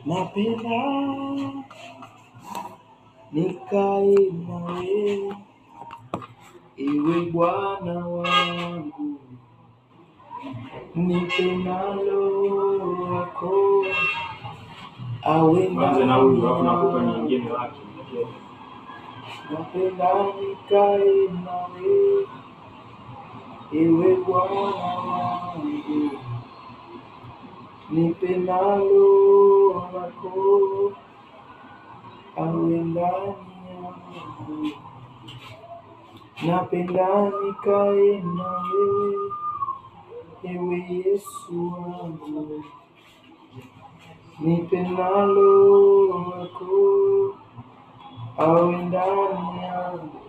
Napenda nikae nawe, ewe Bwana wangu, nipe nalo wako awe ndani yangu. Napenda nikae nawe, ewe Bwana wangu, nipe nalo wako awe ndani yangu. Napenda nikae na wewe, ewe Yesu wangu, nipe nalo wako awe ndani yangu.